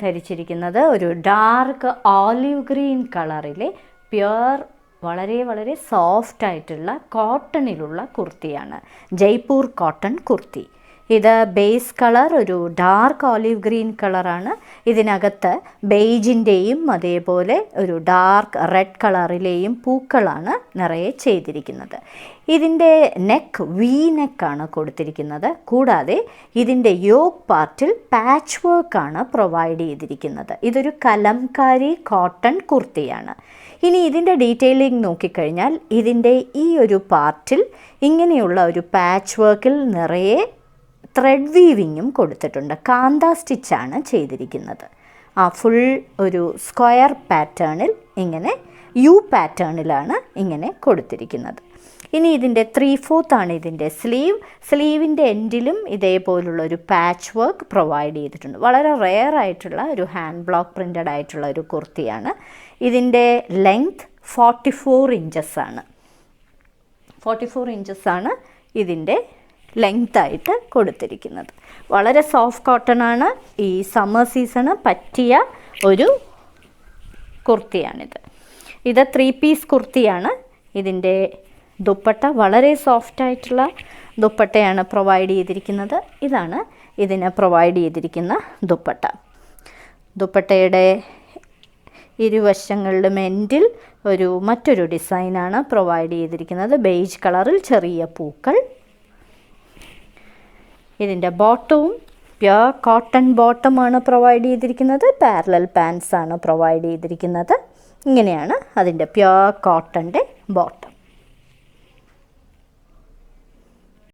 ധരിച്ചിരിക്കുന്നത് ഒരു dark olive green കളറിലെ പ്യുർ വളരെ വളരെ സോഫ്റ്റ് ആയിട്ടുള്ള കോട്ടണിലുള്ള കുർത്തിയാണ്. ജയ്പൂർ കോട്ടൺ കുർത്തി. ഇത് ബേസ് കളർ ഒരു ഡാർക്ക് ഓലിവ് ഗ്രീൻ കളറാണ്. ഇതിനകത്ത് ബെയ്ജിൻ്റെയും അതേപോലെ ഒരു ഡാർക്ക് റെഡ് കളറിലെയും പൂക്കളാണ് നിറയെ ചെയ്തിരിക്കുന്നത്. ഇതിൻ്റെ നെക്ക് വി നെക്കാണ് കൊടുത്തിരിക്കുന്നത്. കൂടാതെ ഇതിൻ്റെ യോക്ക് പാർട്ടിൽ പാച്ച് വർക്കാണ് പ്രൊവൈഡ് ചെയ്തിരിക്കുന്നത്. ഇതൊരു കലംകാരി കോട്ടൺ കുർത്തിയാണ്. ഇനി ഇതിൻ്റെ ഡീറ്റെയിലിംഗ് നോക്കിക്കഴിഞ്ഞാൽ ഇതിൻ്റെ ഈ ഒരു പാർട്ടിൽ ഇങ്ങനെയുള്ള ഒരു പാച്ച് വർക്കിൽ നിറയെ ത്രെഡ് വീവിങ്ങും കൊടുത്തിട്ടുണ്ട്. കാന്ത സ്റ്റിച്ചാണ് ചെയ്തിരിക്കുന്നത്. ഫുൾ ഒരു സ്ക്വയർ പാറ്റേണിൽ ഇങ്ങനെ യു പാറ്റേണിലാണ് ഇങ്ങനെ കൊടുത്തിരിക്കുന്നത്. ഇനി ഇതിൻ്റെ 3/4 ആണ് ഇതിൻ്റെ സ്ലീവിൻ്റെ എൻഡിലും ഇതേപോലുള്ള ഒരു പാച്ച് വർക്ക് പ്രൊവൈഡ് ചെയ്തിട്ടുണ്ട്. വളരെ റെയർ ആയിട്ടുള്ള ഒരു ഹാൻഡ് ബ്ലോക്ക് പ്രിൻ്റഡ് ആയിട്ടുള്ള ഒരു കുർത്തിയാണ്. ഇതിൻ്റെ ലെങ്ത് 44 ഇഞ്ചസ് ആണ്. 44 ഇഞ്ചസ് ആണ് ഇതിൻ്റെ ലെങ്തായിട്ട് കൊടുത്തിരിക്കുന്നത്. വളരെ സോഫ്റ്റ് കോട്ടൺ ആണ്. ഈ സമ്മർ സീസണ് പറ്റിയ ഒരു കുർത്തിയാണിത്. ഇത് 3 പീസ് കുർത്തിയാണ്. ഇതിൻ്റെ ദുപ്പട്ട വളരെ സോഫ്റ്റ് ആയിട്ടുള്ള ദുപ്പട്ടയാണ് പ്രൊവൈഡ് ചെയ്തിരിക്കുന്നത്. ഇതാണ് ഇതിന് പ്രൊവൈഡ് ചെയ്തിരിക്കുന്ന ദുപ്പട്ട. ദുപ്പട്ടയുടെ ഇരുവശങ്ങളിലും എൻഡിൽ മറ്റൊരു ഡിസൈനാണ് പ്രൊവൈഡ് ചെയ്തിരിക്കുന്നത്. ബേജ് കളറിൽ ചെറിയ പൂക്കൾ. ഇതിൻ്റെ ബോട്ടവും പ്യുർ കോട്ടൺ ബോട്ടമാണ് പ്രൊവൈഡ് ചെയ്തിരിക്കുന്നത്. പാരലൽ പാൻസ് ആണ് പ്രൊവൈഡ് ചെയ്തിരിക്കുന്നത്. ഇങ്ങനെയാണ് അതിൻ്റെ പ്യുർ കോട്ടൻ്റെ ബോട്ടം.